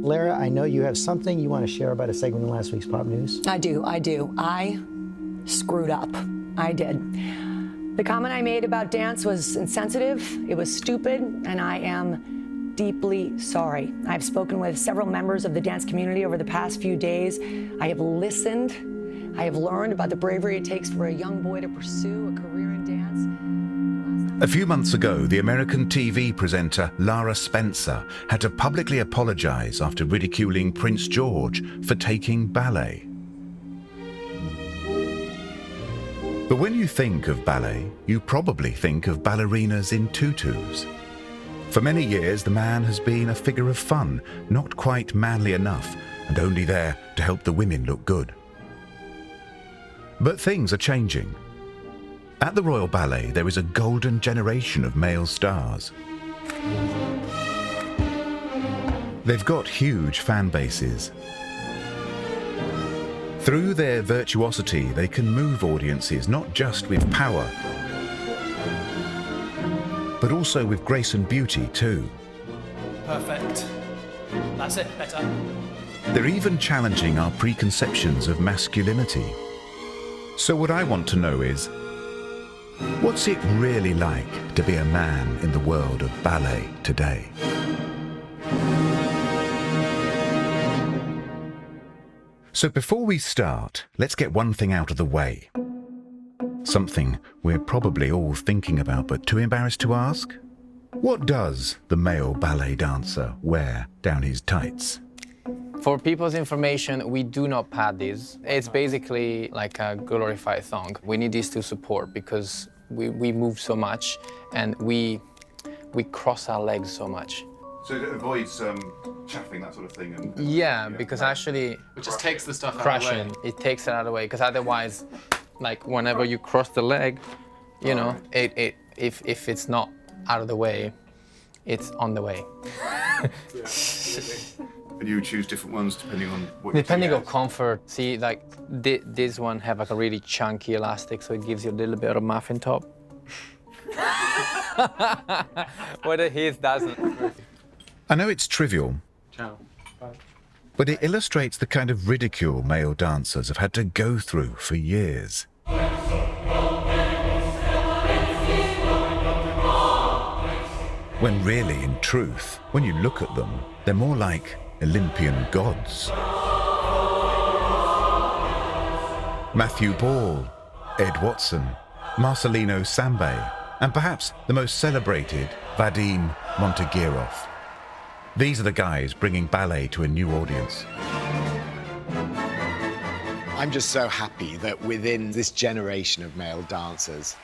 Lara, I know you have something you want to share about a segment in last week's Pop News. I do. I screwed up. I did. The comment I made about dance was insensitive, it was stupid, and I am deeply sorry. I've spoken with several members of the dance community over the past few days. I have listened. I have learned about the bravery it takes for a young boy to pursue a career in dance. A few months ago, the American TV presenter Lara Spencer had to publicly apologize after ridiculing Prince George for taking ballet. But when you think of ballet, you probably think of ballerinas in tutus. For many years, the man has been a figure of fun, not quite manly enough, and only there to help the women look good. But things are changing. At the Royal Ballet, there is a golden generation of male stars. They've got huge fan bases. Through their virtuosity, they can move audiences not just with power, but also with grace and beauty too. Perfect. That's it, better. They're even challenging our preconceptions of masculinity. So what I want to know is, what's it really like to be a man in the world of ballet today? So before we start, let's get one thing out of the way. Something we're probably all thinking about but too embarrassed to ask. What does the male ballet dancer wear down his tights? For people's information, we do not pad these. It's basically like a glorified thong. We need these to support because we move so much and we cross our legs so much. So it avoids chaffing, that sort of thing? And yeah, because actually... It just takes the stuff out crushing, of the way. it takes it out of the way, because otherwise, like whenever you cross the leg, you know, if it's not out of the way, it's on the way. And you choose different ones depending on what Depending on comfort. See, like this one have like a really chunky elastic, so it gives you a little bit of muffin top. Whether his doesn't. I know it's trivial, Ciao. Bye. but it illustrates the kind of ridicule male dancers have had to go through for years. When really, in truth, when you look at them, they're more like Olympian gods. Matthew Ball, Ed Watson, Marcelino Sambay, and perhaps the most celebrated, Vadim Montegirov. These are the guys bringing ballet to a new audience. I'm just so happy that within this generation of male dancers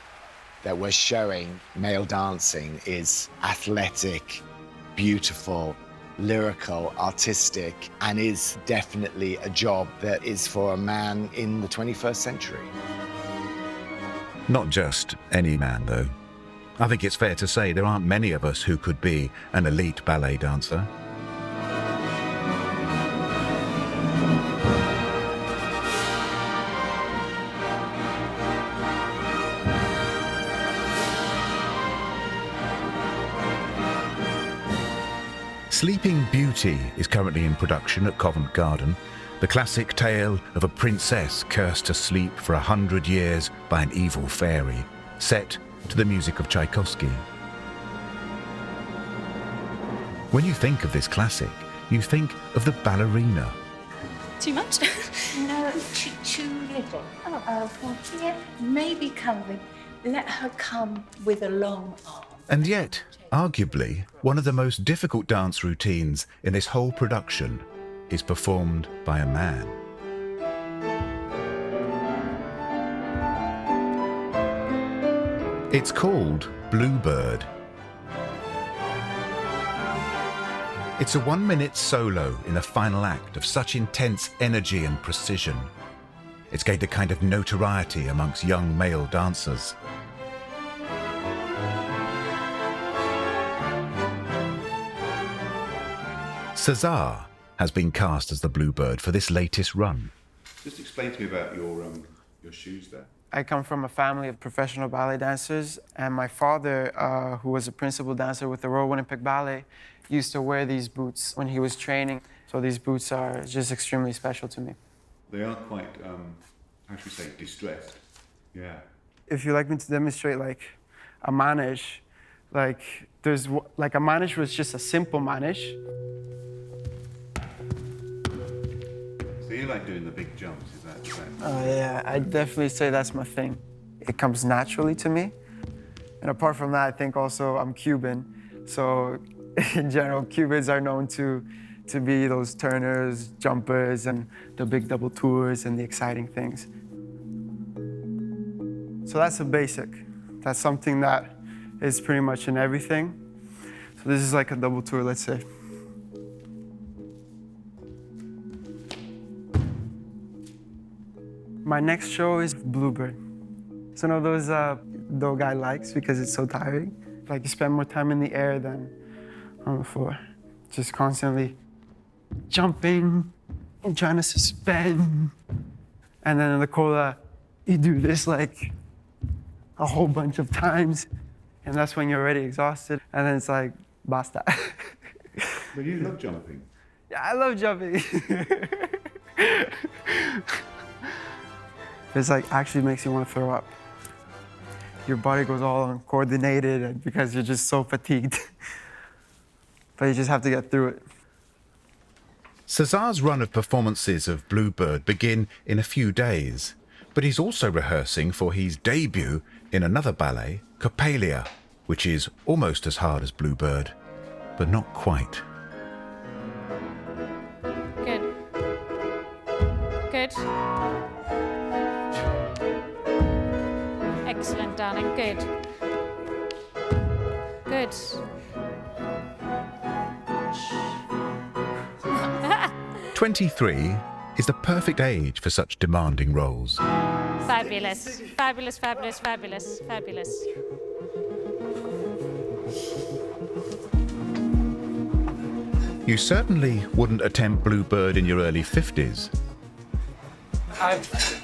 that we're showing male dancing is athletic, beautiful, lyrical, artistic, and is definitely a job that is for a man in the 21st century. Not just any man, though. I think it's fair to say there aren't many of us who could be an elite ballet dancer. Sleeping Beauty is currently in production at Covent Garden, the classic tale of a princess cursed to sleep for 100 years by an evil fairy, set to the music of Tchaikovsky. When you think of this classic, you think of the ballerina. Too much? No, too little. Oh, well, yeah, maybe come with, let her come with a long arm. And yet, arguably, one of the most difficult dance routines in this whole production is performed by a man. It's called Bluebird. It's a 1-minute solo in the final act of such intense energy and precision. It's gained a kind of notoriety amongst young male dancers. César has been cast as the Bluebird for this latest run. Just explain to me about your shoes there. I come from a family of professional ballet dancers, and my father, who was a principal dancer with the Royal Ballet, used to wear these boots when he was training. So these boots are just extremely special to me. They are quite, how should we say, distressed. Yeah. If you'd like me to demonstrate like a manège, like a manège was just a simple manège. So you like doing the big jumps, is that? Oh yeah, I'd definitely say that's my thing. It comes naturally to me. And apart from that, I think also I'm Cuban. So in general, Cubans are known to be those turners, jumpers, and the big double tours and the exciting things. So that's a basic. That's something that is pretty much in everything. So this is like a double tour, let's say. My next show is Bluebird. It's one of those the guy likes because it's so tiring. Like you spend more time in the air than on the floor. Just constantly jumping and trying to suspend. And then in the cola, you do this like a whole bunch of times. And that's when you're already exhausted. And then it's like, basta. But you love jumping. Yeah, I love jumping. It's like actually makes you want to throw up. Your body goes all uncoordinated and because you're just so fatigued. But you just have to get through it. Cesar's run of performances of Bluebird begin in a few days, but he's also rehearsing for his debut in another ballet, Coppelia, which is almost as hard as Bluebird, but not quite. Good. Good. Excellent, darling. Good. Good. 23 is the perfect age for such demanding roles. Fabulous. Fabulous, fabulous, fabulous, fabulous. You certainly wouldn't attempt Bluebird in your early 50s. I've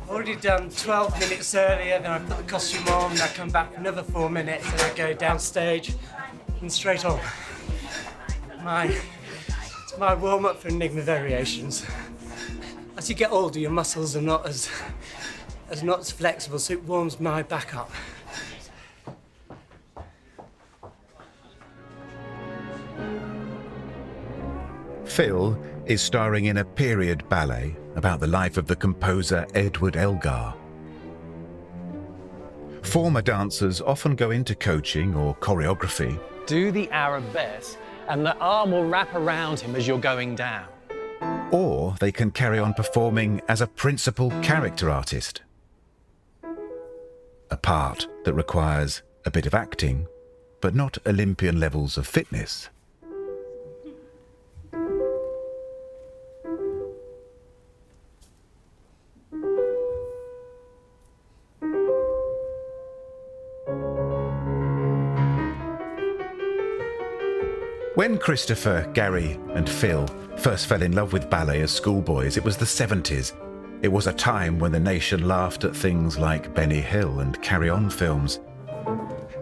already done 12 minutes earlier, then I put the costume on, and I come back for another 4 minutes, and I go downstage and straight on. It's my warm-up for Enigma Variations. As you get older, your muscles are not as flexible, so it warms my back up. Phil is starring in a period ballet about the life of the composer Edward Elgar. Former dancers often go into coaching or choreography. Do the arabesque and the arm will wrap around him as you're going down. Or they can carry on performing as a principal character artist. A part that requires a bit of acting, but not Olympian levels of fitness. When Christopher, Gary and Phil first fell in love with ballet as schoolboys, it was the 70s. It was a time when the nation laughed at things like Benny Hill and Carry On films.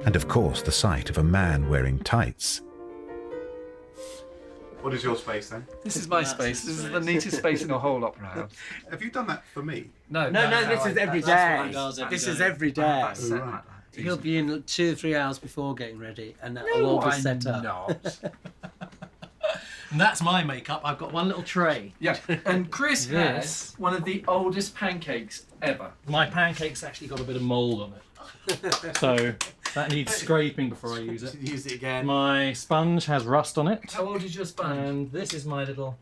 And of course, the sight of a man wearing tights. What is your space then? This is my space. This is the neatest space in the whole opera house. Have you done that for me? No, this is every day. This is every day. Right. He'll be in 2 or 3 hours before getting ready, and that'll all be set up. Not. And that's my makeup. I've got one little tray. Yeah, and Chris has one of the oldest pancakes ever. My pancake's actually got a bit of mould on it. So that needs scraping before I use it. Use it again. My sponge has rust on it. How old is your sponge? And this is my little...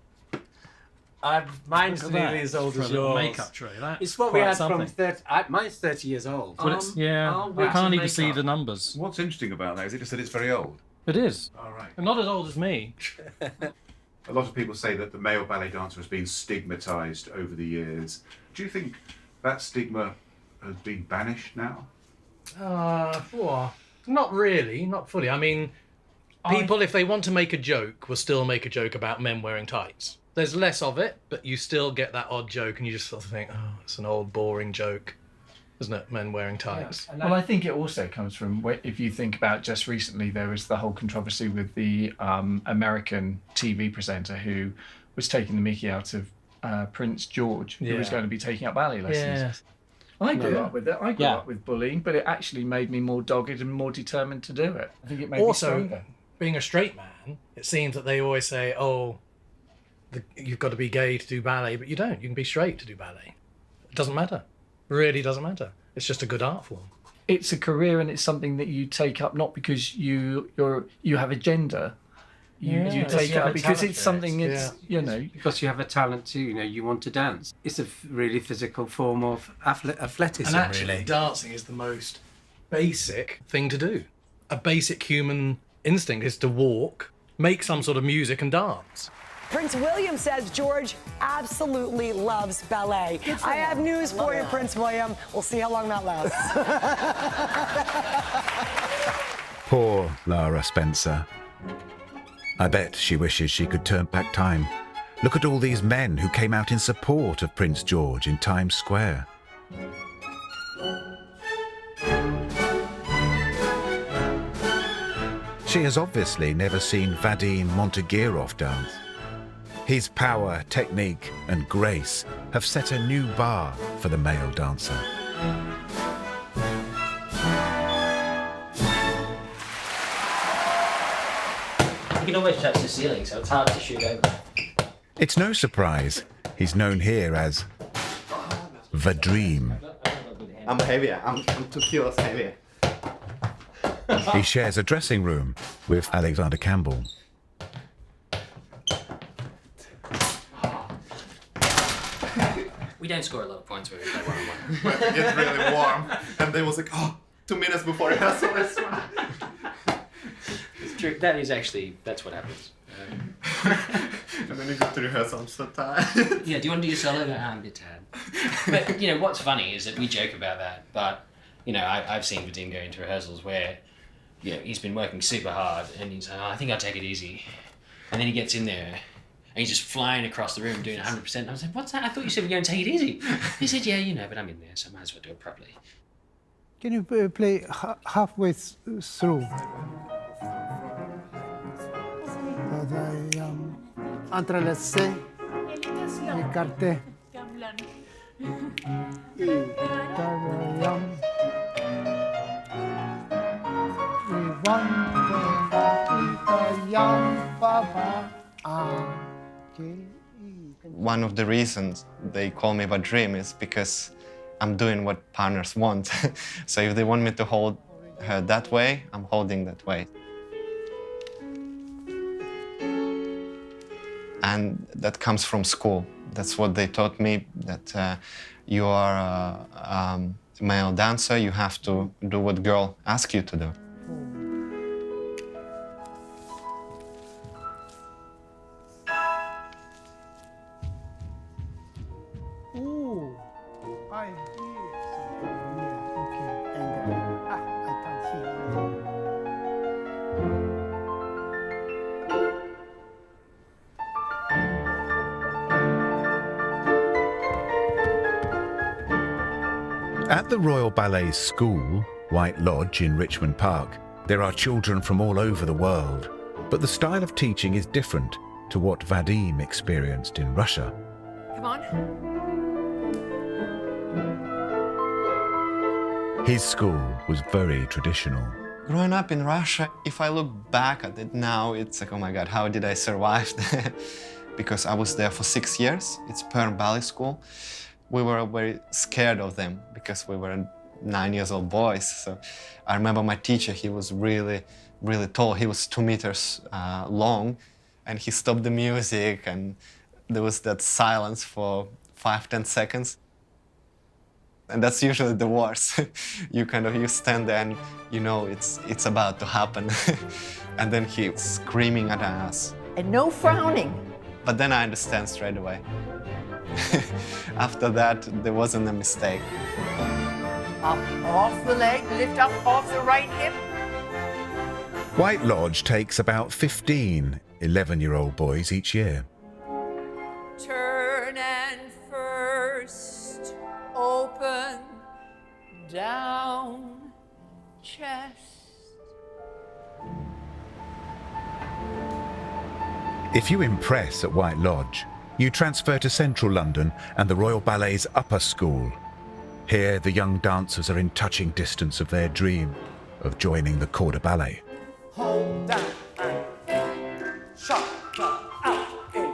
Mine's nearly as old as yours. Makeup tray. That's it's what we had something. from 30. Mine's 30 years old. Yeah, I can't even see the numbers. What's interesting about that is it just that it's very old. It is. All right. And not as old as me. A lot of people say that the male ballet dancer has been stigmatized over the years. Do you think that stigma has been banished now? Not really, not fully. I mean, people, if they want to make a joke, will still make a joke about men wearing tights. There's less of it, but you still get that odd joke, and you just sort of think, oh, it's an old, boring joke, isn't it? Men wearing tights. Yeah. Well, I think it also comes from, if you think about just recently, there was the whole controversy with the American TV presenter who was taking the mickey out of Prince George, who was going to be taking up ballet lessons. I grew up with it. I grew up with bullying, but it actually made me more dogged and more determined to do it. I think it made me stronger. Being a straight man, it seems that they always say, oh, you've got to be gay to do ballet, but you don't. You can be straight to do ballet. It doesn't matter. It really doesn't matter. It's just a good art form. It's a career, and it's something that you take up not because you have a gender. You take it up because it's something. It's you know, because you have a talent too. You know, you want to dance. It's a really physical form of athleticism. And actually, really, dancing is the most basic thing to do. A basic human instinct is to walk, make some sort of music, and dance. Prince William says George absolutely loves ballet. I have news for you, Prince William. We'll see how long that lasts. Poor Lara Spencer. I bet she wishes she could turn back time. Look at all these men who came out in support of Prince George in Times Square. She has obviously never seen Vadim Montegirov dance. His power, technique and grace have set a new bar for the male dancer. You can always touch the ceiling, so it's hard to shoot over. It's no surprise he's known here as the Dream. I'm heavier. I'm 2 kilos heavier. He shares a dressing room with Alexander Campbell. We don't score a lot of points when we play one-on-one. When it gets really warm, and they was like, oh, 2 minutes before rehearsal. It's true. That is actually, that's what happens. And then you go to rehearsal, I'm so tired. Yeah, do you want to do your solo? No, I'm a bit tired. But, you know, what's funny is that we joke about that, but, you know, I've seen Vadim go into rehearsals where, you know, he's been working super hard, and he's like, oh, I think I'll take it easy. And then he gets in there, and he's just flying across the room doing 100%. And I was like, what's that? I thought you said we're going to take it easy. He said, yeah, you know, but I'm in there, so I might as well do it properly. Can you play halfway through? Entrelacé, écarté. One of the reasons they call me the Dream is because I'm doing what partners want. So if they want me to hold her that way, I'm holding that way. And that comes from school. That's what they taught me, that you are a male dancer, you have to do what girl asks you to do. Ooh, I hear something. Yeah, okay. And I can't hear. At the Royal Ballet School, White Lodge in Richmond Park, there are children from all over the world. But the style of teaching is different to what Vadim experienced in Russia. Come on. His school was very traditional. Growing up in Russia, if I look back at it now, it's like, oh my God, how did I survive that? Because I was there for 6 years. It's Barre ballet school. We were very scared of them because we were 9 years old boys. So I remember my teacher, he was really, really tall. He was 2 meters long, and he stopped the music, and there was that silence for 5-10 seconds. And that's usually the worst. You stand there and you know it's about to happen. And then he's screaming at us. And no frowning. But then I understand straight away. After that, there wasn't a mistake. Up off the leg, lift up off the right hip. White Lodge takes about 15 11-year-old boys each year. Turn and first, open, down, chest. If you impress at White Lodge, you transfer to central London and the Royal Ballet's upper school. Here, the young dancers are in touching distance of their dream of joining the corps de ballet. Hold down and shot out in.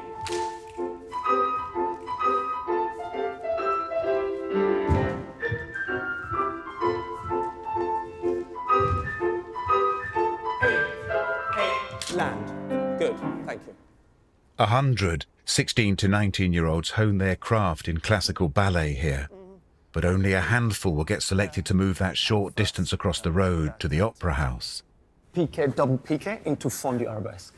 Land. Good, thank you. 100 16 to 19-year-olds hone their craft in classical ballet here, but only a handful will get selected to move that short distance across the road to the Opera House. Piqué, double piqué into fondu arabesque.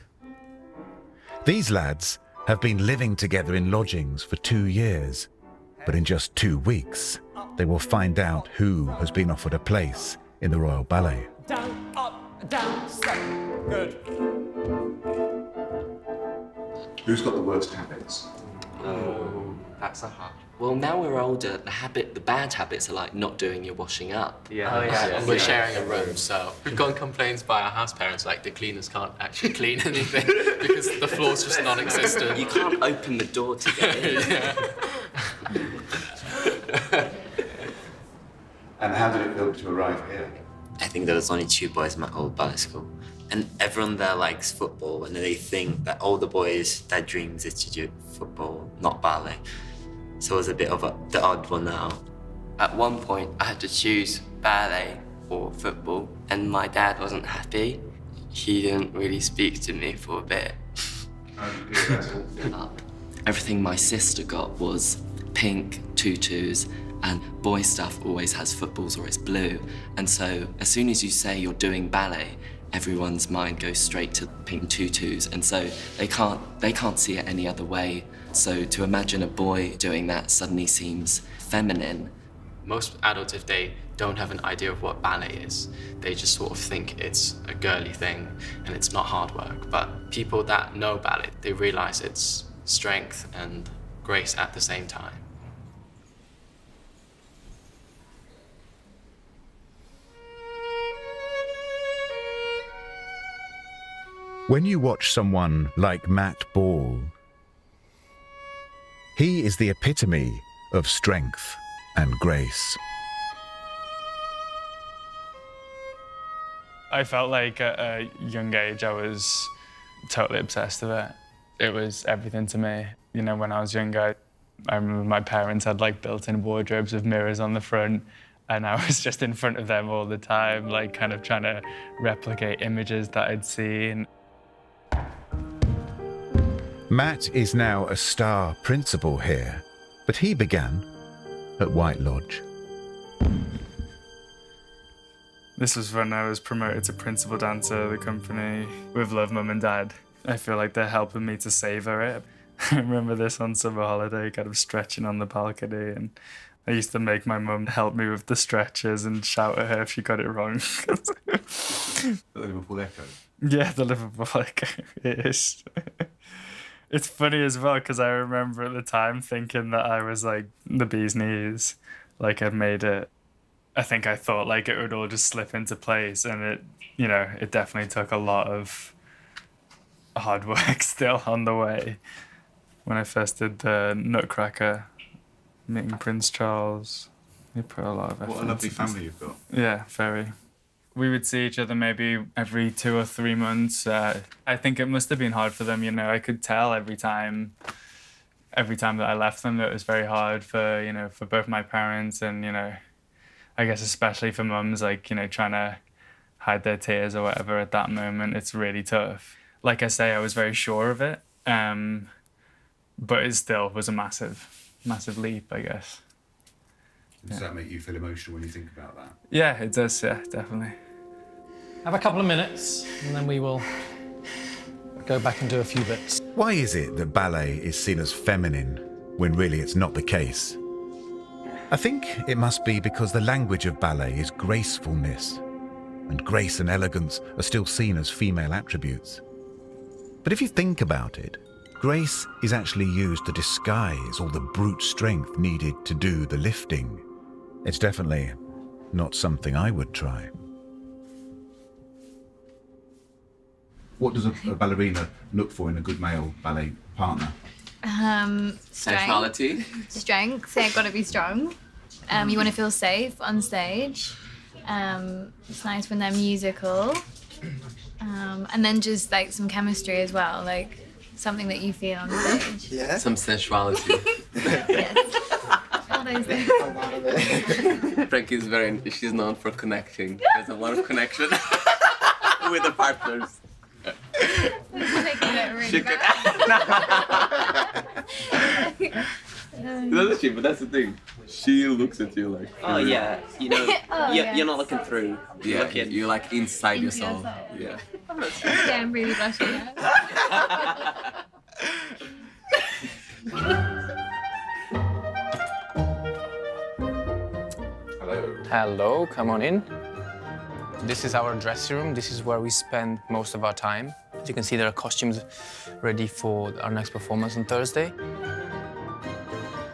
These lads have been living together in lodgings for 2 years, but in just 2 weeks, they will find out who has been offered a place in the Royal Ballet. Down, up, down, step. Good. Who's got the worst habits? Oh, that's a hard. Well, now we're older, the bad habits are like not doing your washing up. Yeah. Oh, yeah. And we're sharing a room, so we've gotten complaints by our house parents like the cleaners can't actually clean anything because the floor's just non-existent. You can't open the door to get in. And how did it feel to arrive here? I think there was only 2 boys in my old ballet school. And everyone there likes football, and they think that all the boys, their dreams is to do football, not ballet. So it was a bit of the odd one out. At one point, I had to choose ballet or football, and my dad wasn't happy. He didn't really speak to me for a bit. Everything my sister got was pink tutus, and boy stuff always has footballs or it's blue. And so as soon as you say you're doing ballet, everyone's mind goes straight to pink tutus, and so they can't see it any other way. So to imagine a boy doing that suddenly seems feminine. Most adults, if they don't have an idea of what ballet is, they just sort of think it's a girly thing and it's not hard work. But people that know ballet, they realize it's strength and grace at the same time. When you watch someone like Matt Ball, he is the epitome of strength and grace. I felt like at a young age I was totally obsessed with it. It was everything to me. You know, when I was younger, I remember my parents had like built-in wardrobes with mirrors on the front, and I was just in front of them all the time, like kind of trying to replicate images that I'd seen. Matt is now a star principal here, but he began at White Lodge. This was when I was promoted to principal dancer of the company with love, Mum and Dad. I feel like they're helping me to savour it. I remember this on summer holiday, kind of stretching on the balcony, and I used to make my mum help me with the stretches and shout at her if she got it wrong. The Liverpool Echo? Yeah, the Liverpool Echo, it is. It's funny as well, because I remember at the time thinking that I was like the bee's knees, like I'd made it. I think I thought like it would all just slip into place, and it, you know, it definitely took a lot of hard work still on the way. When I first did the Nutcracker, meeting Prince Charles, we put a lot of effort. What a lovely family you've got. Yeah, very. We would see each other maybe every 2 or 3 months. I think it must have been hard for them, you know. I could tell every time that I left them that it was very hard for, you know, for both my parents and, you know, I guess especially for mums, like, you know, trying to hide their tears or whatever at that moment. It's really tough. Like I say, I was very sure of it, but it still was a massive, massive leap, I guess. Does that make you feel emotional when you think about that? Yeah, it does, yeah, definitely. Have a couple of minutes, and then we will go back and do a few bits. Why is it that ballet is seen as feminine when really it's not the case? I think it must be because the language of ballet is gracefulness, and grace and elegance are still seen as female attributes. But if you think about it, grace is actually used to disguise all the brute strength needed to do the lifting. It's definitely not something I would try. What does a ballerina look for in a good male ballet partner? Strength. Sexuality. Strength. So you've got to be strong. You want to feel safe on stage. It's nice when they're musical. And then just like some chemistry as well, like something that you feel on stage. Yeah. Some sensuality. Yes. All those things. Frankie's she's known for connecting. There's a lot of connection with the partners. She could... Doesn't she? But that's the thing. She looks at you like. Oh yeah, you know, Oh, you're yes. not looking through. Yeah, Looking. you're like inside Into yourself. yourself. Yeah. Yeah, I'm really blushing now. Hello, come on in. This is our dressing room. This is where we spend most of our time. As you can see, there are costumes ready for our next performance on Thursday.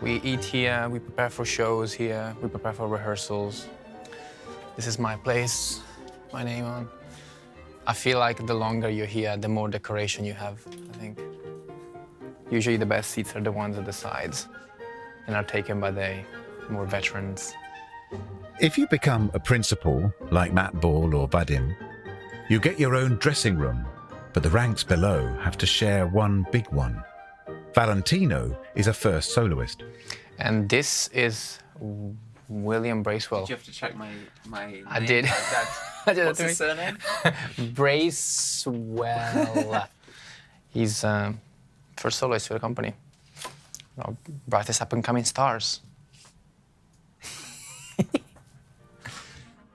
We eat here, we prepare for shows here, we prepare for rehearsals. This is my place, my name on. I feel like the longer you're here, the more decoration you have, I think. Usually the best seats are the ones at the sides and are taken by the more veterans. If you become a principal, like Matt Ball or Vadim, you get your own dressing room, but the ranks below have to share one big one. Valentino is a first soloist. And this is William Bracewell. Did you have to check my I name? did. I did. What's his surname? Bracewell. He's first soloist for the company. Our brightest up-and-coming stars.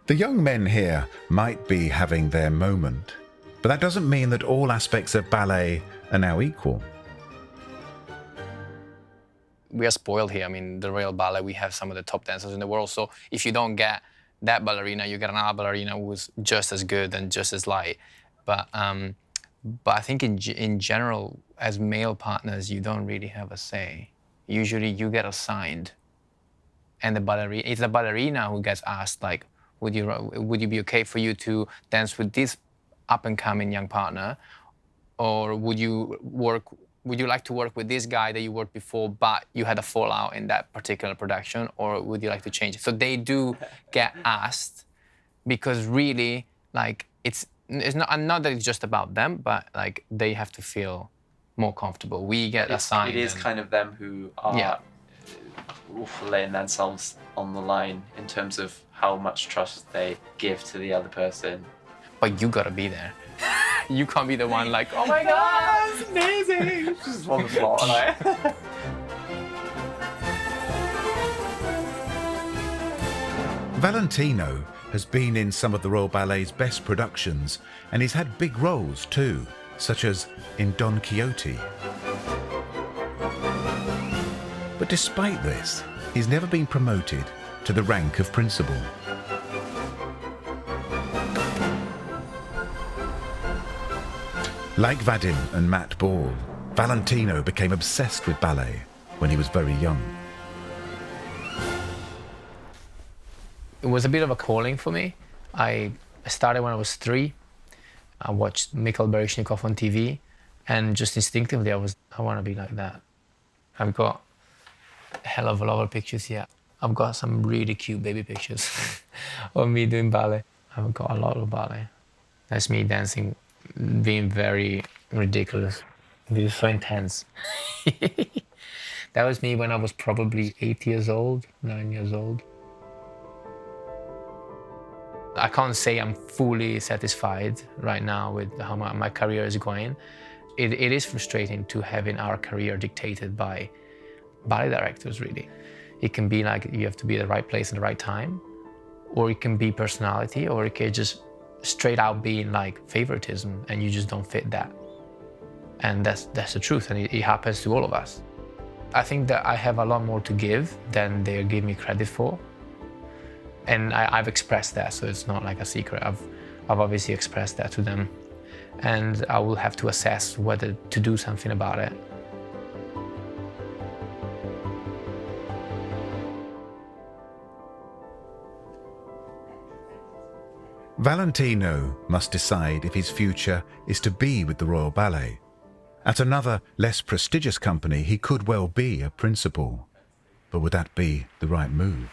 The young men here might be having their moment, but that doesn't mean that all aspects of ballet are now equal. We are spoiled here. I mean, the Royal Ballet, we have some of the top dancers in the world. So if you don't get that ballerina, you get another ballerina who's just as good and just as light. But I think in general, as male partners, you don't really have a say. Usually you get assigned. And it's the ballerina who gets asked, like, would you be okay for you to dance with this up-and-coming young partner? Or would you like to work with this guy that you worked before, but you had a fallout in that particular production, or would you like to change it? So they do get asked because really, like, it's not that it's just about them, but like they have to feel more comfortable. We get assigned. It is kind of them who are laying themselves on the line in terms of how much trust they give to the other person. But you gotta be there. You can't be the one like, oh my God, it's amazing. Just on the floor, like. Valentino has been in some of the Royal Ballet's best productions, and he's had big roles too, such as in Don Quixote. But despite this, he's never been promoted to the rank of principal. Like Vadim and Matt Ball, Valentino became obsessed with ballet when he was very young. It was a bit of a calling for me. I started when I was 3. I watched Mikhail Baryshnikov on TV, and just instinctively I want to be like that. I've got a hell of a lot of pictures here. I've got some really cute baby pictures of me doing ballet. I've got a lot of ballet. That's me dancing, being very ridiculous. It was so intense. That was me when I was probably 8 years old, 9 years old. I can't say I'm fully satisfied right now with how my career is going. It is frustrating to having our career dictated by ballet directors, really. It can be like you have to be at the right place at the right time, or it can be personality, or it can just straight out being like favoritism and you just don't fit that. And that's the truth, and it happens to all of us. I think that I have a lot more to give than they give me credit for. And I've expressed that, so it's not like a secret. I've obviously expressed that to them. And I will have to assess whether to do something about it. Valentino must decide if his future is to be with the Royal Ballet. At another, less prestigious company, he could well be a principal. But would that be the right move?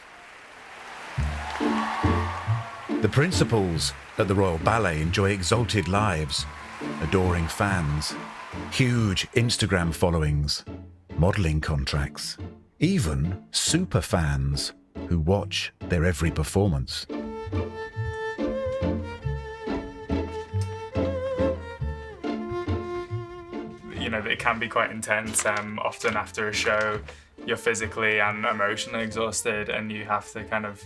The principals at the Royal Ballet enjoy exalted lives, adoring fans, huge Instagram followings, modelling contracts, even super fans who watch their every performance. You know, it can be quite intense. Often after a show, you're physically and emotionally exhausted, and you have to kind of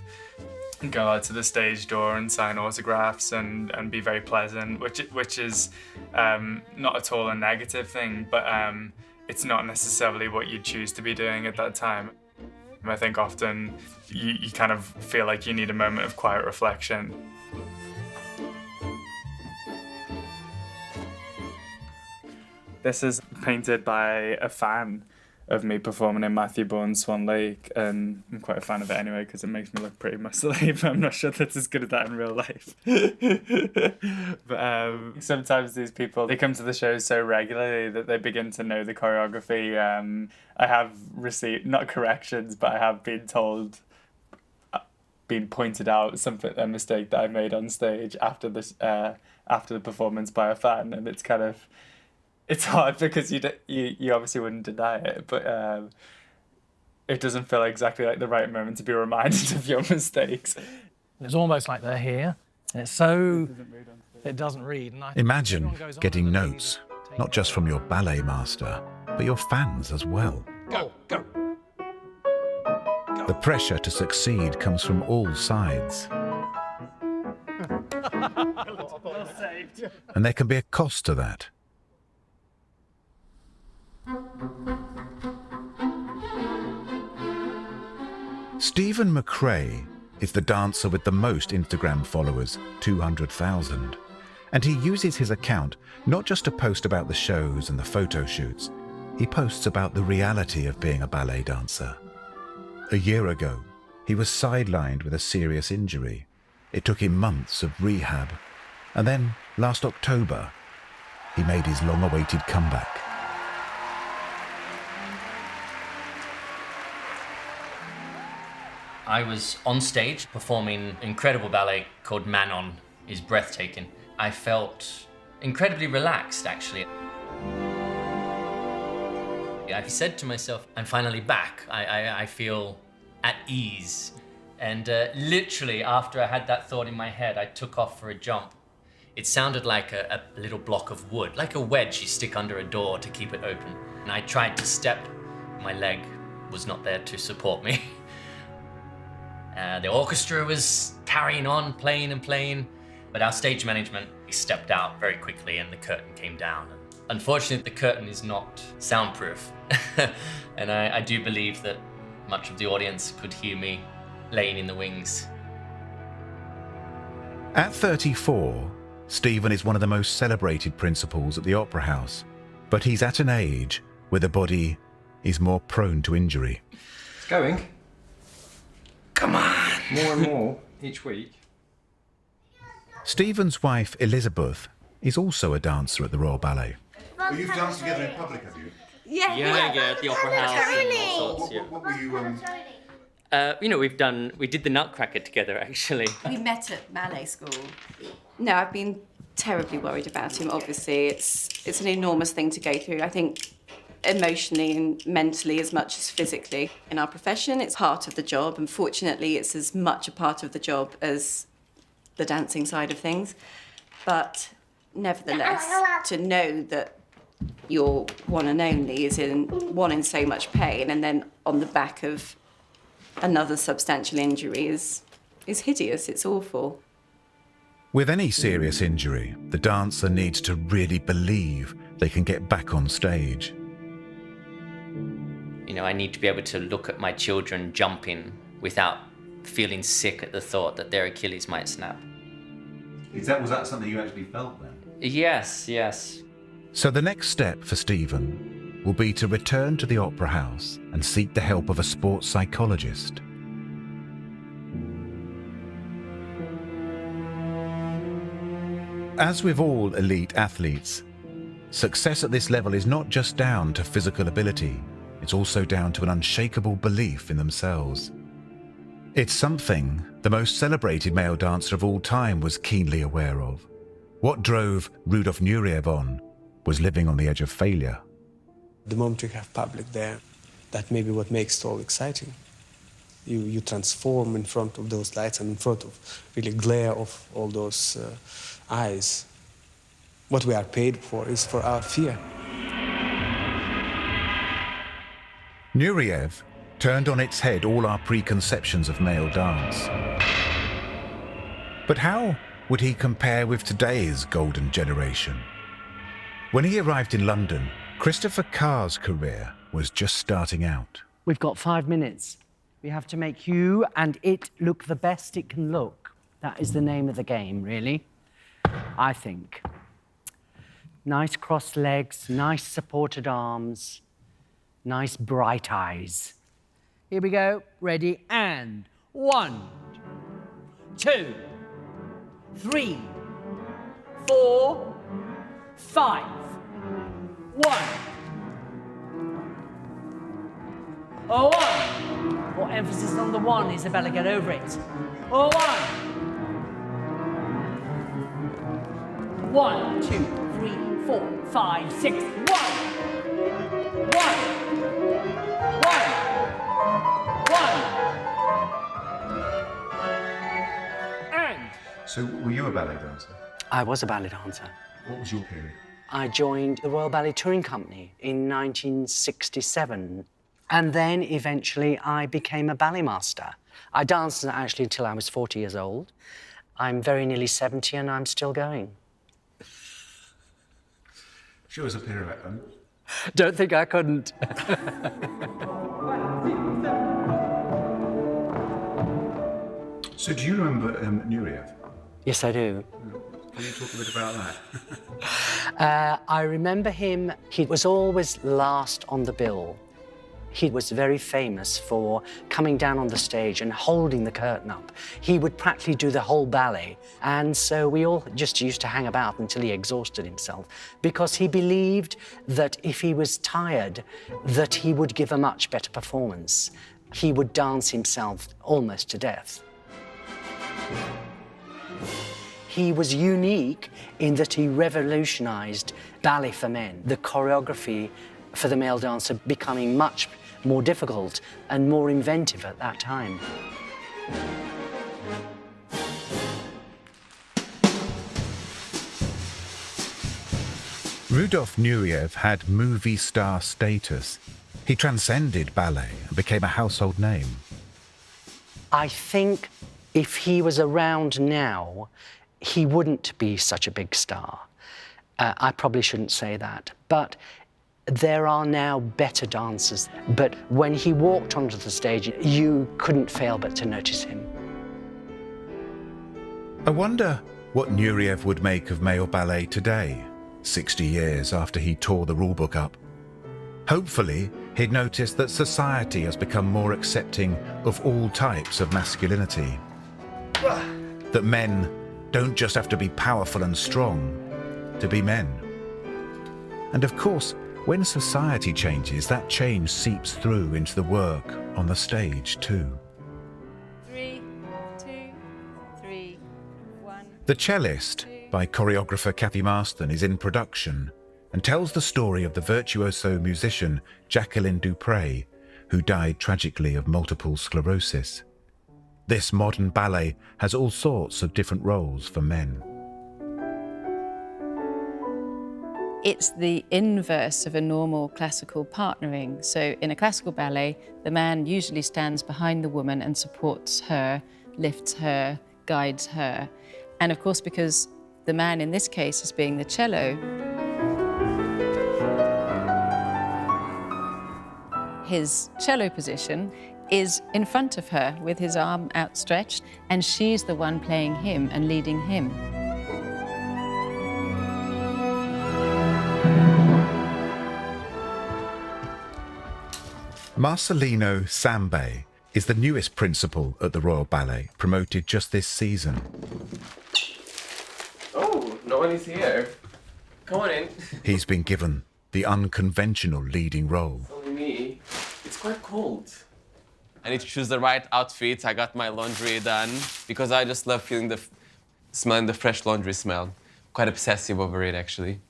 go out to the stage door and sign autographs and be very pleasant, which is not at all a negative thing, but it's not necessarily what you choose to be doing at that time. I think often you kind of feel like you need a moment of quiet reflection. This is painted by a fan of me performing in Matthew Bourne's Swan Lake, and I'm quite a fan of it anyway because it makes me look pretty muscly, but I'm not sure that's as good as that in real life. But sometimes these people, they come to the shows so regularly that they begin to know the choreography. I have received, not corrections, but I have been told, been pointed out a mistake that I made on stage after the performance by a fan, and it's kind of, it's hard because you obviously wouldn't deny it, but it doesn't feel exactly like the right moment to be reminded of your mistakes. It's almost like they're here, and it's so, it doesn't read. And Imagine getting notes, not just from your ballet master, but your fans as well. Go, go. The pressure to succeed comes from all sides. And there can be a cost to that. Stephen McRae is the dancer with the most Instagram followers, 200,000. And he uses his account not just to post about the shows and the photo shoots, he posts about the reality of being a ballet dancer. A year ago, he was sidelined with a serious injury. It took him months of rehab. And then, last October, he made his long-awaited comeback. I was on stage performing an incredible ballet called Manon is Breathtaking. I felt incredibly relaxed, actually. I said to myself, I'm finally back. I feel at ease. And literally, after I had that thought in my head, I took off for a jump. It sounded like a little block of wood, like a wedge you stick under a door to keep it open. And I tried to step. My leg was not there to support me. The orchestra was carrying on, playing and playing, but our stage management stepped out very quickly and the curtain came down. Unfortunately, the curtain is not soundproof, and I do believe that much of the audience could hear me laying in the wings. At 34, Stephen is one of the most celebrated principals at the Opera House, but he's at an age where the body is more prone to injury. It's going. Come on! More and more each week. Stephen's wife, Elizabeth, is also a dancer at the Royal Ballet. Well, you've danced together in public, have you? Yeah, at the Opera House and all sorts, yeah. What were you... We did the Nutcracker together, actually. We met at ballet school. No, I've been terribly worried about him, obviously. It's an enormous thing to go through. I think emotionally and mentally as much as physically. In our profession, it's part of the job. Unfortunately, it's as much a part of the job as the dancing side of things. But nevertheless, to know that your one and only is in so much pain and then on the back of another substantial injury is hideous. It's awful. With any serious injury, the dancer needs to really believe they can get back on stage. I need to be able to look at my children jumping without feeling sick at the thought that their Achilles might snap. Was that something you actually felt then? Yes. So the next step for Stephen will be to return to the Opera House and seek the help of a sports psychologist. as with all elite athletes, success at this level is not just down to physical ability, it's also down to an unshakable belief in themselves. It's something the most celebrated male dancer of all time was keenly aware of. What drove Rudolf Nureyev on was living on the edge of failure. The moment you have public there, that may be what makes it all exciting. You transform in front of those lights and in front of really glare of all those eyes. What we are paid for is for our fear. Nureyev turned on its head all our preconceptions of male dance. But how would he compare with today's golden generation? When he arrived in London, Christopher Carr's career was just starting out. We've got 5 minutes. We have to make you and it look the best it can look. That is the name of the game, really, I think. Nice crossed legs, nice supported arms, nice bright eyes. Here we go. Ready, and 1, 2, 3, 4, 5. 1. Oh, 1. More emphasis on the 1, Isabella, get over it. Oh, 1. 1, 2, 3, 4, 5, 6. 1. 1. And. So, were you a ballet dancer? I was a ballet dancer. What was your period? I joined the Royal Ballet Touring Company in 1967. And then, eventually, I became a ballet master. I danced actually until I was 40 years old. I'm very nearly 70 and I'm still going. She was a pirouette, then? Don't think I couldn't. So do you remember Nureyev? Yes, I do. Can you talk a bit about that? I remember him. He was always last on the bill. He was very famous for coming down on the stage and holding the curtain up. He would practically do the whole ballet. And so we all just used to hang about until he exhausted himself, because he believed that if he was tired, that he would give a much better performance. He would dance himself almost to death. He was unique in that he revolutionized ballet for men, the choreography for the male dancer becoming much more difficult and more inventive at that time. Rudolf Nureyev had movie star status. He transcended ballet and became a household name. I think if he was around now, he wouldn't be such a big star. I probably shouldn't say that, but there are now better dancers. But when he walked onto the stage, you couldn't fail but to notice him. I wonder what Nureyev would make of male ballet today, 60 years after he tore the rulebook up. Hopefully, he'd notice that society has become more accepting of all types of masculinity. That men don't just have to be powerful and strong to be men. And of course, when society changes, that change seeps through into the work on the stage too. 3, 2, 3, 1. The Cellist, by choreographer Kathy Marston, is in production and tells the story of the virtuoso musician Jacqueline Dupre, who died tragically of multiple sclerosis. This modern ballet has all sorts of different roles for men. It's the inverse of a normal classical partnering. So in a classical ballet, the man usually stands behind the woman and supports her, lifts her, guides her. And of course, because the man in this case is being the cello, his cello position is in front of her with his arm outstretched, and she's the one playing him and leading him. Marcelino Sambe is the newest principal at the Royal Ballet, promoted just this season. Oh, No one is here. Come on in. He's been given the unconventional leading role. It's only me. It's quite cold. I need to choose the right outfit. I got my laundry done because I just love feeling smelling the fresh laundry smell. Quite obsessive over it, actually.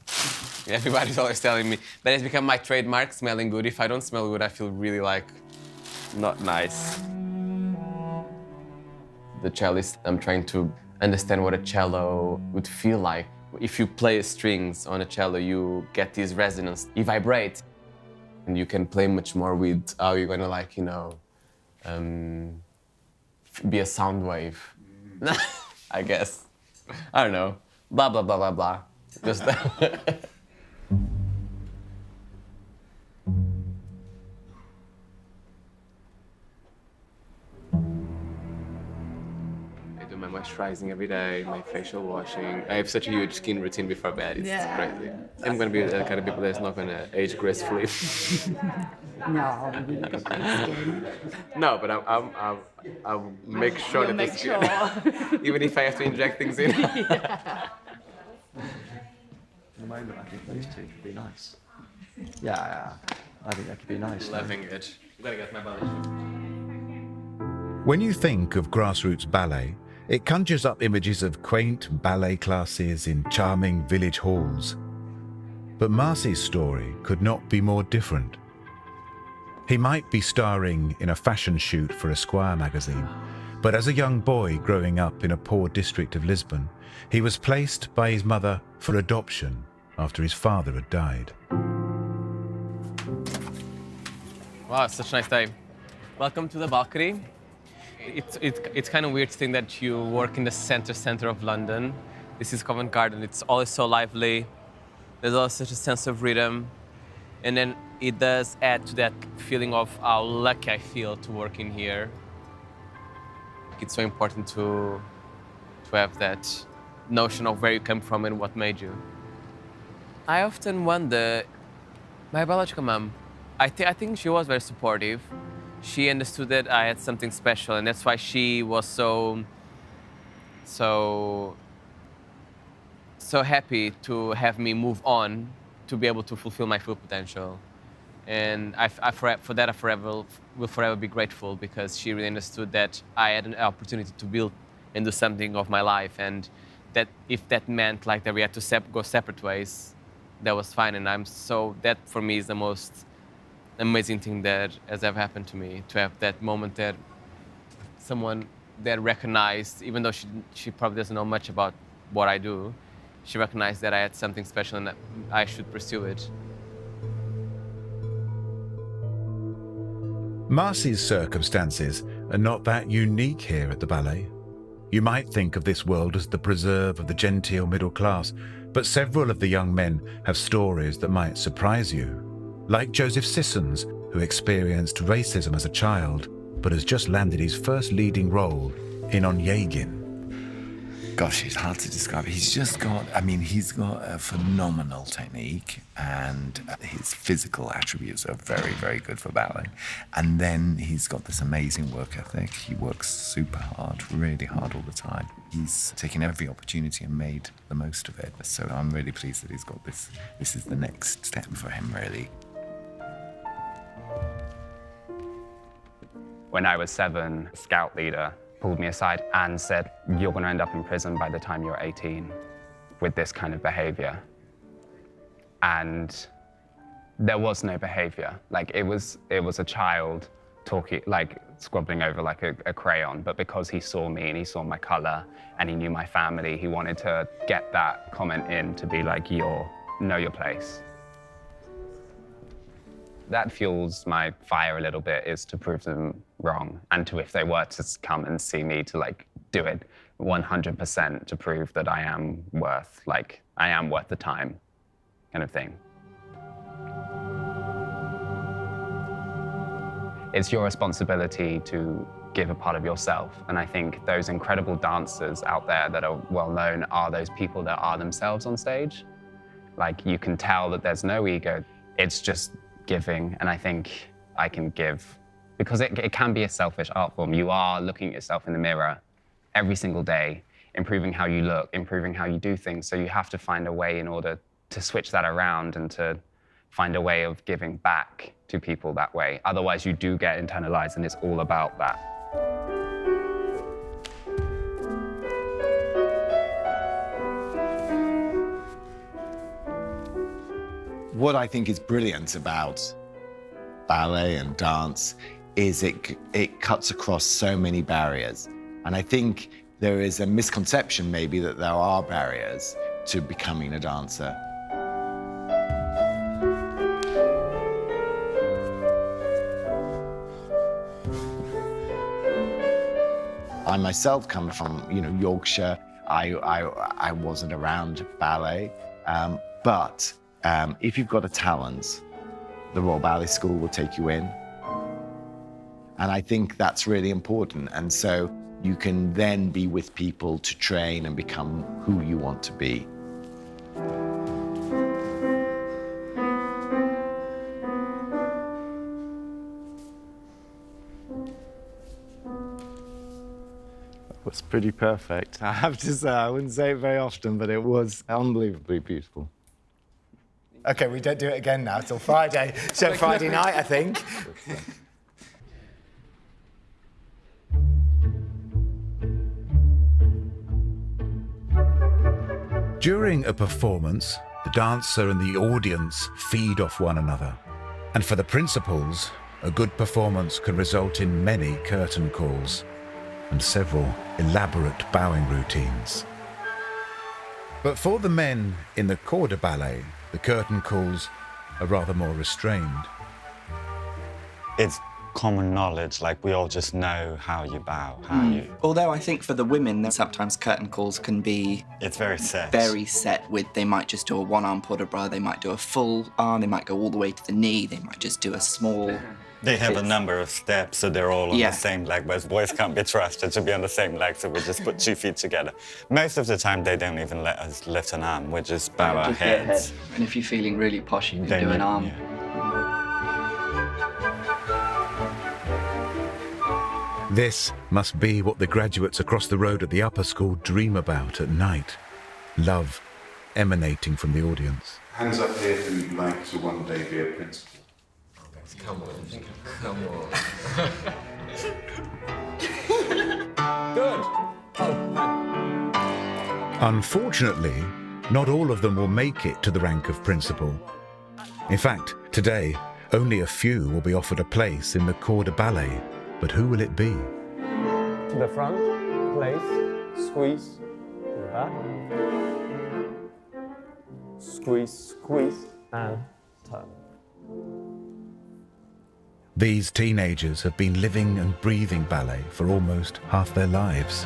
Everybody's always telling me. But it's become my trademark, smelling good. If I don't smell good, I feel really, like, not nice. The cellist, I'm trying to understand what a cello would feel like. If you play strings on a cello, you get this resonance. You vibrate, and you can play much more with how you're gonna, like, you know, be a sound wave. I guess. I don't know. Blah, blah, blah, blah, blah. Just I do my moisturizing every day, my facial washing. I have such a huge skin routine before bed. It's crazy. I'm gonna be the kind of people that's not gonna age gracefully. No, you've got great skin. No, but I'll make sure You'll that make the sure. skin, even if I have to inject things in. Yeah. At the moment, I think those two could be nice. Yeah, I think that could be nice. Loving it. I'm gonna get my ballet. When you think of grassroots ballet, it conjures up images of quaint ballet classes in charming village halls. But Marcy's story could not be more different. He might be starring in a fashion shoot for Esquire magazine, but as a young boy growing up in a poor district of Lisbon, he was placed by his mother for adoption after his father had died. Wow, it's such a nice day. Welcome to the balcony. It's kind of weird to think that you work in the center of London. This is Covent Garden. It's always so lively. There's always such a sense of rhythm. And then it does add to that feeling of how lucky I feel to work in here. It's so important to have that notion of where you come from and what made you. I often wonder, my biological mom, I think she was very supportive. She understood that I had something special, and that's why she was so happy to have me move on to be able to fulfill my full potential. And for that, I will forever be grateful, because she really understood that I had an opportunity to build and do something of my life, and that if that meant like that we had to go separate ways, that was fine. And that for me is the most amazing thing that has ever happened to me, to have that moment that someone that recognized, even though she probably doesn't know much about what I do, she recognized that I had something special and that I should pursue it. Marcy's circumstances are not that unique here at the ballet. You might think of this world as the preserve of the genteel middle class, but several of the young men have stories that might surprise you. Like Joseph Sissons, who experienced racism as a child, but has just landed his first leading role in Onegin. Gosh, it's hard to describe. He's got a phenomenal technique, and his physical attributes are very, very good for ballet. And then he's got this amazing work ethic. He works super hard, really hard all the time. He's taken every opportunity and made the most of it. So I'm really pleased that he's got this. This is the next step for him, really. When I was 7, a scout leader pulled me aside and said, "You're going to end up in prison by the time you're 18 with this kind of behavior." And there was no behavior. Like, it was a child talking, like scribbling over like a crayon, but because he saw me and he saw my color and he knew my family, he wanted to get that comment in to be like, know your place. That fuels my fire a little bit, is to prove them wrong, and to, if they were to come and see me, to like do it 100% to prove that I am worth the time, kind of thing. It's your responsibility to give a part of yourself, and I think those incredible dancers out there that are well known are those people that are themselves on stage. Like, you can tell that there's no ego. It's just giving, and I think I can give, because it can be a selfish art form. You are looking at yourself in the mirror every single day improving how you look, improving how you do things. So you have to find a way in order to switch that around and to find a way of giving back to people that way. Otherwise, you do get internalized, and it's all about that. What I think is brilliant about ballet and dance is it cuts across so many barriers. And I think there is a misconception maybe that there are barriers to becoming a dancer. I myself come from, Yorkshire. I wasn't around ballet, but if you've got a talent, the Royal Ballet School will take you in. And I think that's really important. And so you can then be with people to train and become who you want to be. It was pretty perfect. I have to say, I wouldn't say it very often, but it was unbelievably beautiful. OK, we don't do it again now till Friday. So Friday night, I think. During a performance, the dancer and the audience feed off one another. And for the principals, a good performance can result in many curtain calls and several elaborate bowing routines. But for the men in the corps de ballet, the curtain calls are rather more restrained. It's common knowledge, like we all just know how you bow, how you... Although I think for the women, then sometimes curtain calls can be... It's very set. Very set with, they might just do a one-arm port de bras, they might do a full arm, they might go all the way to the knee, they might just do a small... They have a number of steps, so they're all on the same leg, whereas boys can't be trusted to be on the same leg, so we just put 2 feet together. Most of the time, they don't even let us lift an arm, we just bow our heads. And if you're feeling really posh, you can do an arm. This must be what the graduates across the road at the upper school dream about at night. Love emanating from the audience. Hands up here who'd like to one day be a principal. Come on, come on. Good. Unfortunately, not all of them will make it to the rank of principal. In fact, today, only a few will be offered a place in the corps de ballet. But who will it be? To the front, place, squeeze, to the back. Squeeze, squeeze, and turn. These teenagers have been living and breathing ballet for almost half their lives.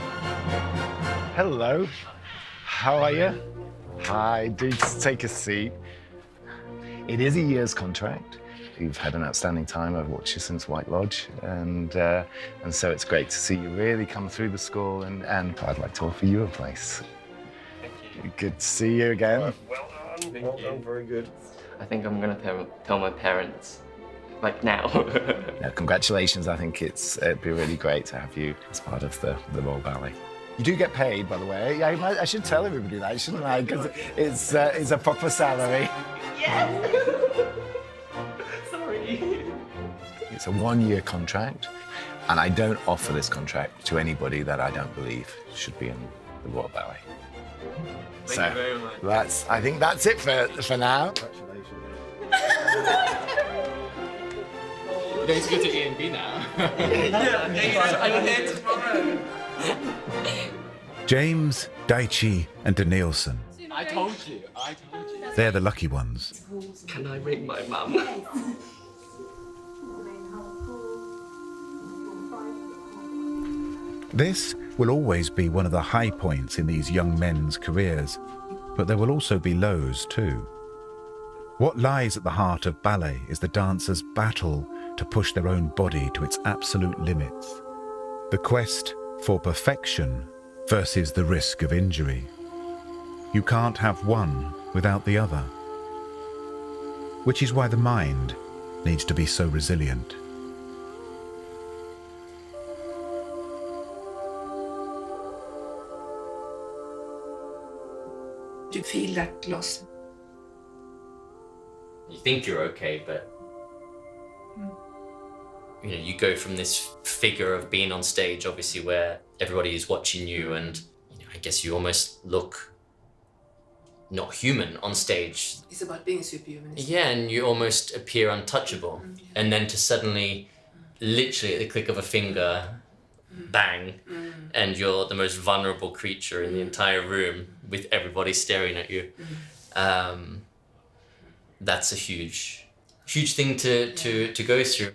Hello, how are you? Hi, do take a seat. It is a year's contract. You've had an outstanding time. I've watched you since White Lodge, and so it's great to see you really come through the school, and I'd like to offer you a place. Thank you. Good to see you again. Well done. Well done, very good. I think I'm going to tell my parents, like now. Yeah, congratulations. I think it'd be really great to have you as part of the Royal Ballet. You do get paid, by the way. I should tell everybody that, shouldn't I? Because it's a proper salary. Yes! It's a 1-year contract, and I don't offer this contract to anybody that I don't believe should be in the Royal Ballet. Thank you very much. I think that's it for now. You guys go to A&B now. I'm here tomorrow. James, Daichi and Danielson. I told you. They're the lucky ones. Can I ring my mum? This will always be one of the high points in these young men's careers, but there will also be lows too. What lies at the heart of ballet is the dancers' battle to push their own body to its absolute limits. The quest for perfection versus the risk of injury. You can't have one without the other, which is why the mind needs to be so resilient. to feel that loss. You think you're okay, but you know, you go from this figure of being on stage, obviously, where everybody is watching you, and you know, I guess you almost look not human on stage. It's about being superhuman. Yeah, and you almost appear untouchable. And then to suddenly, literally at the click of a finger, bang, and you're the most vulnerable creature in the entire room with everybody staring at you. That's a huge thing to go through.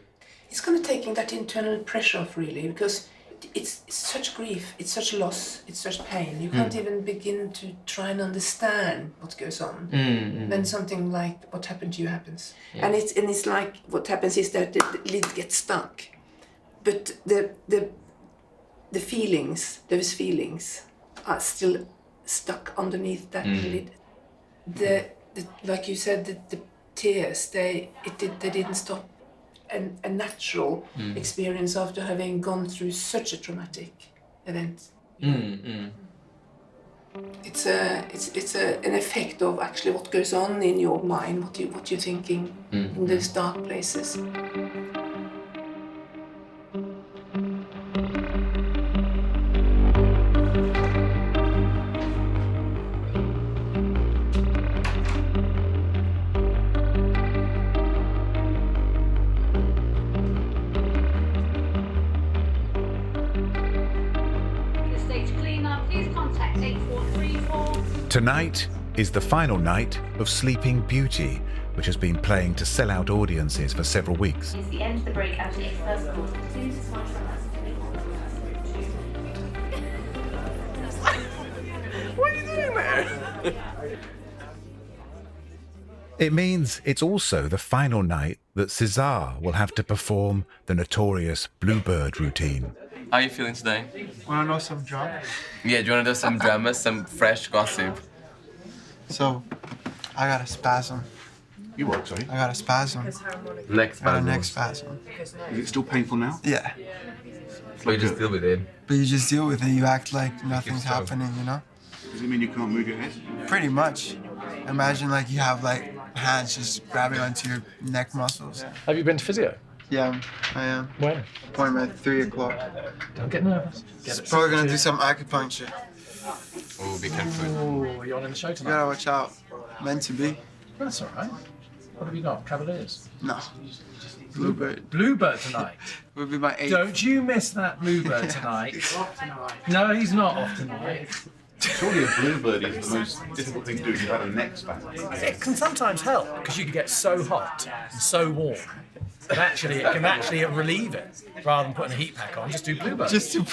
It's kind of taking that internal pressure off, really, because it's such grief, it's such loss, it's such pain. You can't even begin to try and understand what goes on. Then something like what happened to you happens. Yeah. And it's like what happens is that the lid gets stuck. But the feelings, those feelings, are still stuck underneath that lid. The like you said, the tears, they didn't stop. A natural experience after having gone through such a traumatic event. It's an effect of actually what goes on in your mind, what you're thinking in those dark places. Tonight is the final night of Sleeping Beauty, which has been playing to sell-out audiences for several weeks. It's the end of the break after its first quarter. What are you doing there? It means it's also the final night that Cesar will have to perform the notorious Bluebird routine. How are you feeling today? Wanna know some drama? Yeah, do you want to do some drama, some fresh gossip? So, I got a spasm. You what, sorry? I got a spasm. Neck I got a spasm. neck spasm. Is it still painful now? Yeah. So you just deal with it. But you just deal with it. You act like nothing's happening, you know? Does it mean you can't move your head? Pretty much. Imagine like you have like hands just grabbing onto your neck muscles. Have you been to physio? Yeah, I am. When? Appointment at 3 o'clock. Don't get nervous. It's probably gonna do some acupuncture. Oh, be careful. Oh, you're on in the show You tonight. gotta watch out. Meant to be. That's all right. What have you got? Cavaliers? No. Bluebird. Bluebird tonight. Would be my 8th. Don't you miss that Bluebird tonight. No, he's not off tonight. Surely a bluebird is the most difficult thing to do if you've had a neck spasm. It can sometimes help because you can get so hot and so warm. And actually, it can actually relieve it rather than putting a heat pack on. Just do Bluebird. Just do.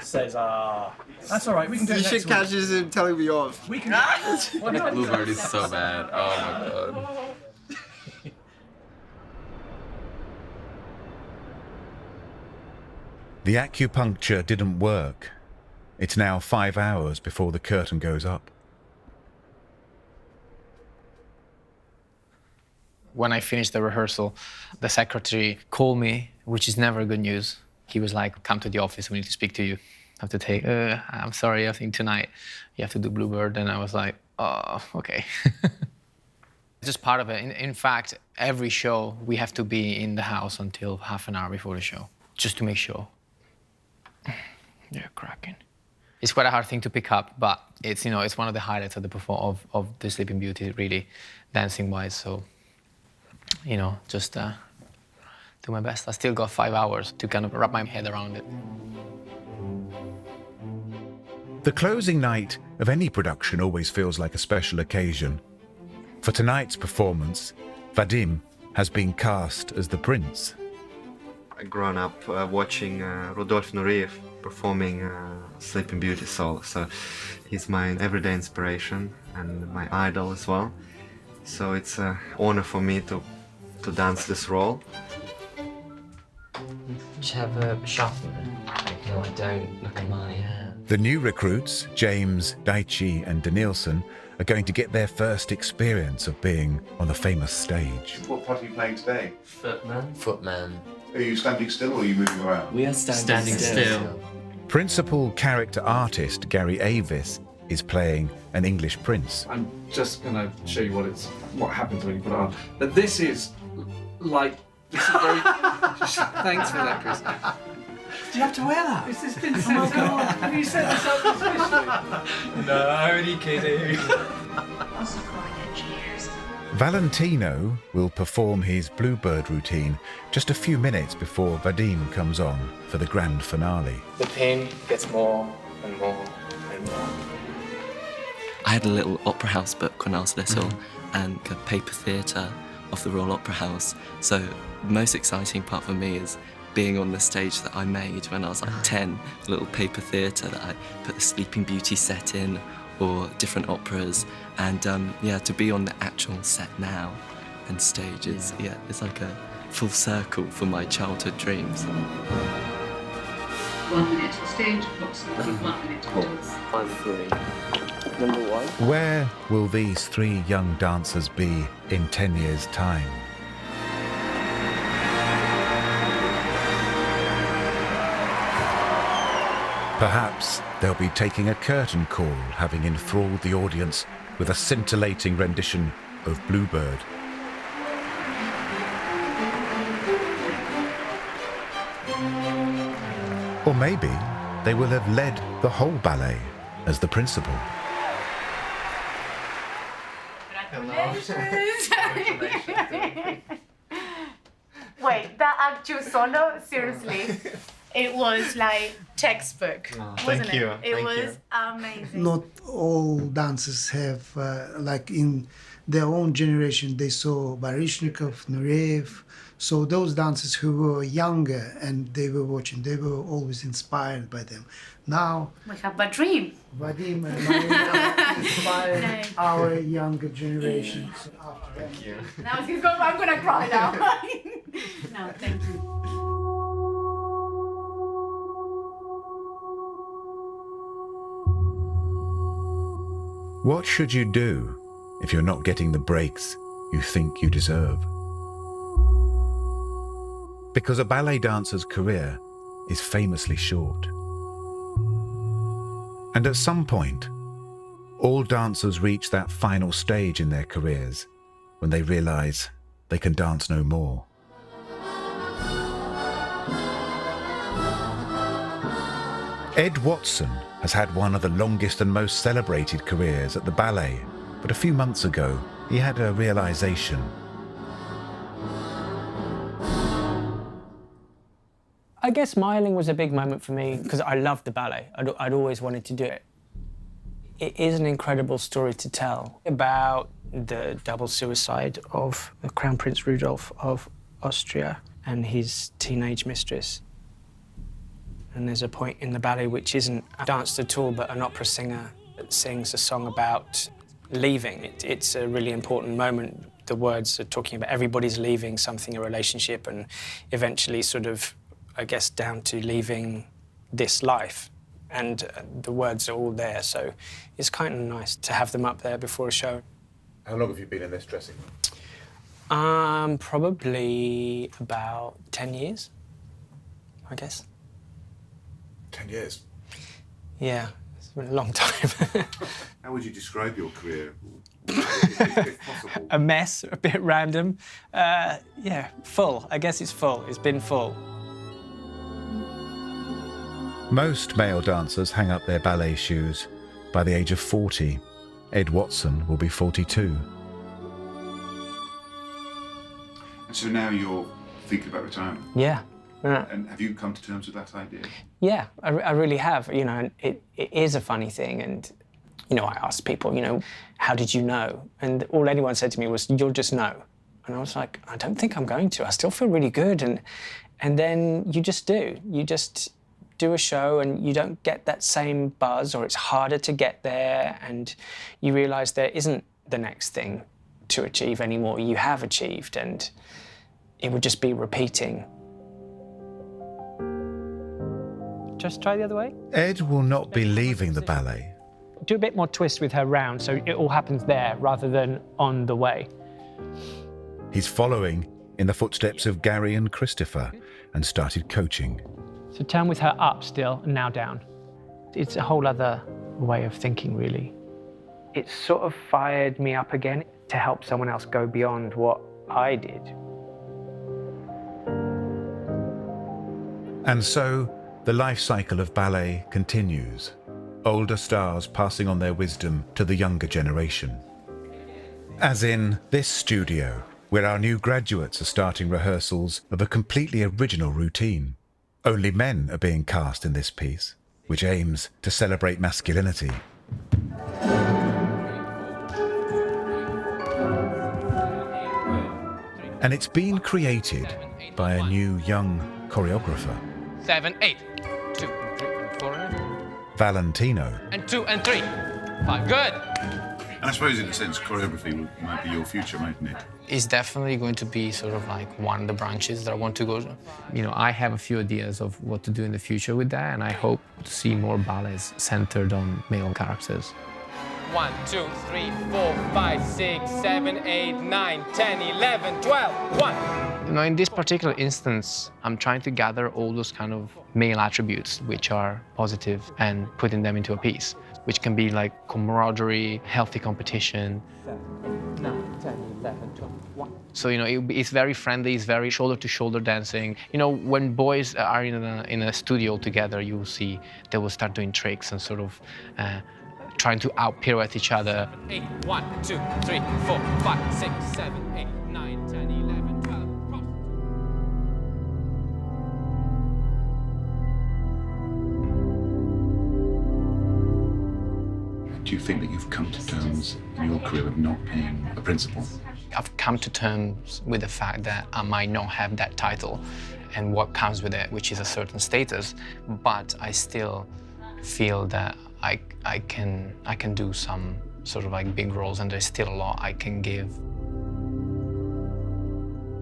Says, that's all right. We can do it You next should catch week. him telling me off. We can. Why not? Bluebird is so bad. Oh my god. The acupuncture didn't work. It's now 5 hours before the curtain goes up. When I finished the rehearsal, the secretary called me, which is never good news. He was like, come to the office, we need to speak to you. I have to take, I'm sorry, I think tonight you have to do Bluebird. And I was like, oh, okay. It's just part of it. In fact, every show, we have to be in the house until half an hour before the show, just to make sure. You're cracking. It's quite a hard thing to pick up, but it's, you know, it's one of the highlights of of the Sleeping Beauty, really, dancing-wise. So, you know, just do my best. I still got 5 hours to kind of wrap my head around it. The closing night of any production always feels like a special occasion. For tonight's performance, Vadim has been cast as the prince. I've grown up watching Rudolf Nureyev performing Sleeping Beauty solo, so he's my everyday inspiration and my idol as well. So it's an honor for me to dance this role. Just have a sharpener. No, I don't look at my hair. The new recruits, James, Daichi and Danielson, are going to get their first experience of being on the famous stage. What part are you playing today? Footman. Footman. Are you standing still or are you moving around? We are standing still. Principal character artist Gary Avis is playing an English prince. I'm just going to show you what happens when you put it on. But this is like... This is very... Thanks for that, Chris. Do you have to wear that? Is this been set up? Have you set this up especially? No, only kidding. Valentino will perform his Bluebird routine just a few minutes before Vadim comes on for the grand finale. The pain gets more and more and more. I had a little opera house book when I was little and a paper theatre of the Royal Opera House. So the most exciting part for me is being on the stage that I made when I was like 10, a little paper theatre that I put the Sleeping Beauty set in, or different operas, and to be on the actual set now and stages, it's like a full circle for my childhood dreams. 1 minute stage, approximately 1 minute pause. I'm free. Number 1. Where will these 3 young dancers be in 10 years' time? Perhaps they'll be taking a curtain call, having enthralled the audience with a scintillating rendition of Bluebird. Or maybe they will have led the whole ballet as the principal. Wait, that actual solo, seriously, it was like textbook, wasn't it? It was amazing. Not all dancers have, like in their own generation, they saw Baryshnikov, Nureyev. So those dancers who were younger and they were watching, they were always inspired by them. Now, we have Vadim. Vadim and Marina inspire our younger generations. Thank you. Now I'm going to cry now. No, thank you. What should you do if you're not getting the breaks you think you deserve? Because a ballet dancer's career is famously short. And at some point, all dancers reach that final stage in their careers when they realize they can dance no more. Ed Watson has had one of the longest and most celebrated careers at the ballet, but a few months ago, he had a realization. I guess smiling was a big moment for me because I loved the ballet. I'd always wanted to do it. It is an incredible story to tell about the double suicide of Crown Prince Rudolph of Austria and his teenage mistress. And there's a point in the ballet which isn't danced at all, but an opera singer that sings a song about leaving. It's a really important moment. The words are talking about everybody's leaving something, a relationship, and eventually sort of, I guess, down to leaving this life. And the words are all there, so it's kind of nice to have them up there before a show. How long have you been in this dressing room? Probably about 10 years, I guess. 10 years? Yeah, it's been a long time. How would you describe your career, if possible? A mess, a bit random. Yeah, full. I guess it's full. It's been full. Most male dancers hang up their ballet shoes by the age of 40. Ed Watson will be 42. And so now you're thinking about retirement? Yeah. And have you come to terms with that idea? Yeah, I really have. You know, and it is a funny thing. And, you know, I asked people, you know, how did you know? And all anyone said to me was, you'll just know. And I was like, I don't think I'm going to. I still feel really good. And then you just do. You just do a show and you don't get that same buzz, or it's harder to get there, and you realise there isn't the next thing to achieve anymore. You have achieved, and it would just be repeating. Just try the other way. Ed will not be leaving the ballet. Do a bit more twist with her round, so it all happens there rather than on the way. He's following in the footsteps of Gary and Christopher and started coaching. So turn with her up still, and now down. It's a whole other way of thinking, really. It sort of fired me up again to help someone else go beyond what I did. And so, the life cycle of ballet continues, older stars passing on their wisdom to the younger generation. As in this studio, where our new graduates are starting rehearsals of a completely original routine. Only men are being cast in this piece, which aims to celebrate masculinity. And it's been created by a new young choreographer. 7, 8. 2, 3, 4. Valentino. And 2 and 3. 5. Good. And I suppose, in a sense, choreography might be your future, mightn't it? It's definitely going to be sort of like one of the branches that I want to go to. You know, I have a few ideas of what to do in the future with that, and I hope to see more ballets centered on male characters. 1, 2, 3, 4, 5, 6, 7, 8, 9, 10, 11, 12, 1. You know, in this particular instance, I'm trying to gather all those kind of male attributes which are positive and putting them into a piece, which can be like camaraderie, healthy competition. 7, 8, 9, 10, 11, 12, 1. So, you know, it's very friendly, it's very shoulder-to-shoulder dancing. You know, when boys are in a studio together, you will see they will start doing tricks and sort of trying to out-pirouette each other. 8, 1, 2, 3, 4, 5, 6, 7, 8, 9, 10, 11, 12. Cross. Do you think that you've come to terms in your career with not being a principal? I've come to terms with the fact that I might not have that title and what comes with it, which is a certain status, but I still feel that I can do some sort of like big roles, and there's still a lot I can give.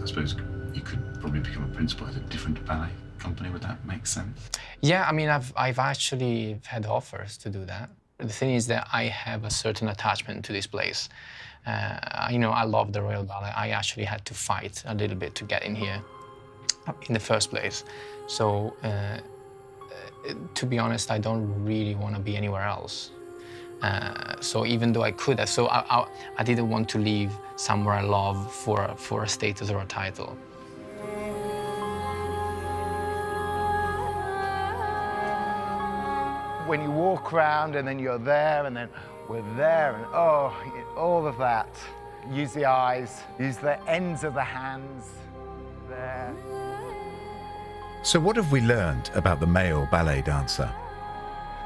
I suppose you could probably become a principal at a different ballet company. Would that make sense? Yeah, I mean, I've actually had offers to do that. The thing is that I have a certain attachment to this place. You know, I love the Royal Ballet. I actually had to fight a little bit to get in here in the first place. So, to be honest, I don't really want to be anywhere else. So even though I could, I didn't want to leave somewhere I love for a status or a title. When you walk around and then you're there and then we're there and oh, all of that. Use the eyes, use the ends of the hands, there. So what have we learned about the male ballet dancer?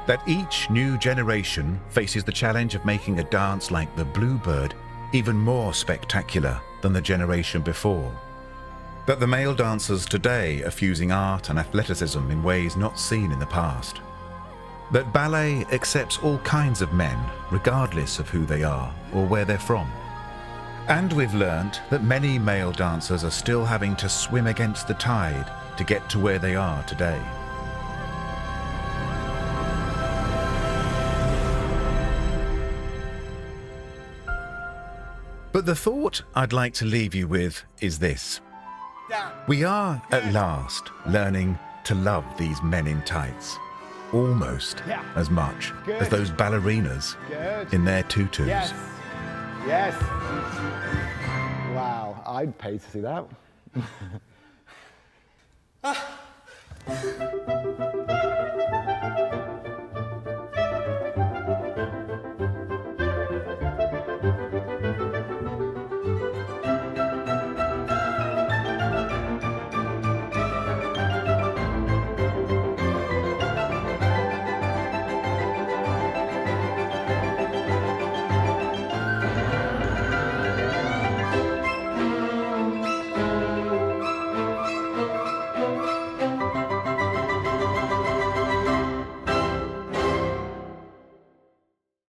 That each new generation faces the challenge of making a dance like the Bluebird even more spectacular than the generation before. That the male dancers today are fusing art and athleticism in ways not seen in the past. That ballet accepts all kinds of men, regardless of who they are or where they're from. And we've learned that many male dancers are still having to swim against the tide to get to where they are today. But the thought I'd like to leave you with is this. We are, at last, learning to love these men in tights. Almost as much as those ballerinas in their tutus. Yes. Yes. Wow, I'd pay to see that.